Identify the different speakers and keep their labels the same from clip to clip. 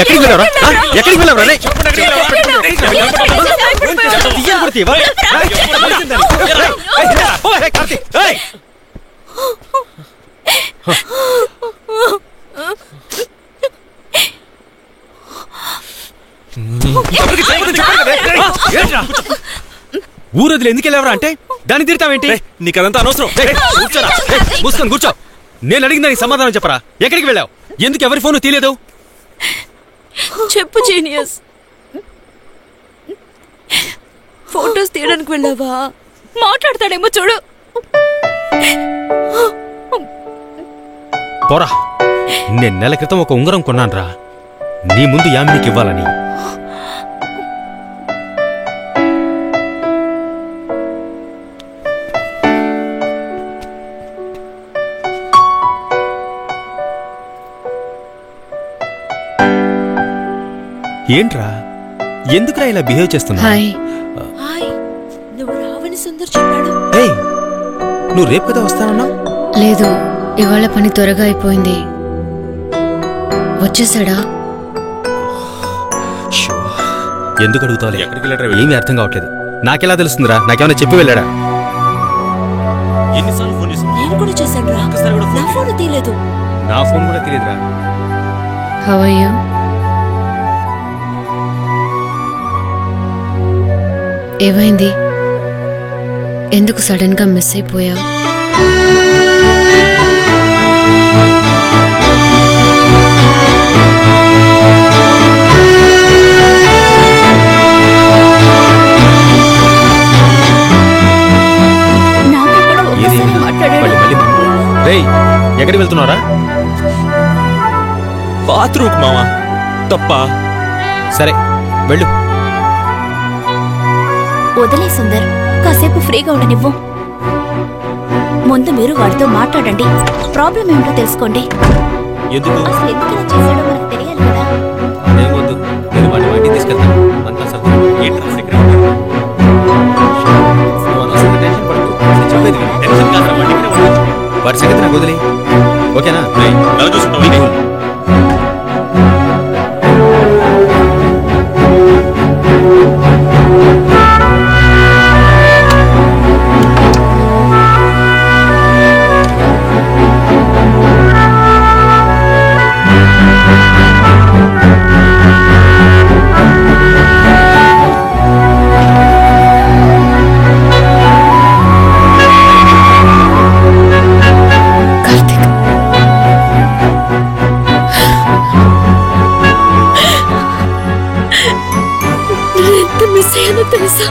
Speaker 1: ఎక్కడికి వెళ్ళారా? ఎక్కడికి వెళ్ళారా? ఊరొదిలి ఎందుకు వెళ్ళావరా అంటే దాన్ని తిడతావేంటి? నీకు అదంతా అనవసరం. మూసుకొని కూర్చో. నేను అడిగిన దానికి సమాధానం చెప్పరా. ఎక్కడికి వెళ్ళావు? ఎందుకు ఎవరి ఫోన్ తీయలేదు?
Speaker 2: చెప్పు జీనియస్. ఫోటోస్ తీయడానికి వెళ్ళావా? మాట్లాడతాడేమో చూడు.
Speaker 1: పోరా. నేను నెల క్రితం ఒక ఉంగరం కొన్నానురా, నీ ముందు యామినికి ఇవ్వాలని. ఏంట్రా, ఎందుకురా ఇలా బిహేవ్ చేస్తున్నా?
Speaker 2: నువ్వు రావని సుందర్ చెప్పాడు.
Speaker 1: నువ్వు రేపు కదా వస్తానన్నా?
Speaker 3: లేదు, ఇవాళ పని త్వరగా అయిపోయింది. వచ్చేసాడా?
Speaker 1: ఎందుకు అడుగుతావు? ఏమీ అర్థం కావట్లేదు. నాకెలా తెలుస్తుందిరా? నాకేమైనా చెప్పి వెళ్ళాడా? ఎన్నిసార్లు ఫోన్ చేశాను?
Speaker 2: నేను కూడా చేశాను రా. నా ఫోన్ తీయలేదు.
Speaker 1: నా ఫోన్ కూడా తెలియదురా.
Speaker 3: How are you? ఏమైంది? ఎందుకు సడన్ గా మిస్ అయిపోయావు?
Speaker 1: ఎక్కడికి వెళ్తున్నారా? బాత్రూమ్ మావా. తప్ప. సరే వెళ్ళు.
Speaker 2: వదిలే సుందర్, కాసేపు ఫ్రీగా ఉండనివ్వు. ముందు మీరు వాడితో మాట్లాడండి, ప్రాబ్లం ఏమిటో తెలుసుకోండి.
Speaker 1: ఎందుకు
Speaker 2: అసలు ఎందుకు ఇలా చేశాడో మనకు తెలియాలి కదా.
Speaker 1: వద్దు, నేను వాడిని బయటికి తీసుకెళ్తాను. అంతా సరే. వాడి సంగతి నాకు వదిలే. ఓకేనా?
Speaker 2: తెలుసా?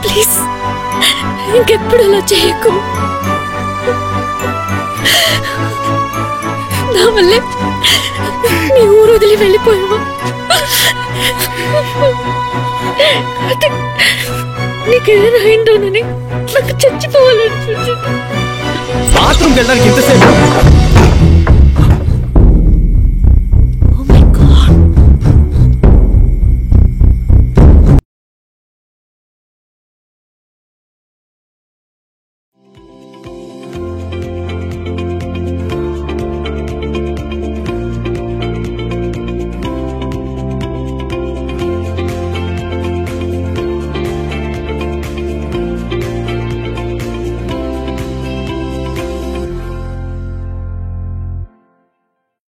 Speaker 2: ప్లీజ్ ఇంకెప్పుడు అలా చేయకు. నా వల్లే నీ ఊరు వదిలి వెళ్ళిపోయావా? నీకేదైనా అయిందోనని నాకు చచ్చిపోవాలనిపించింది.
Speaker 1: బాత్రూమ్కి వెళ్ళడానికి ఎంతసేపు?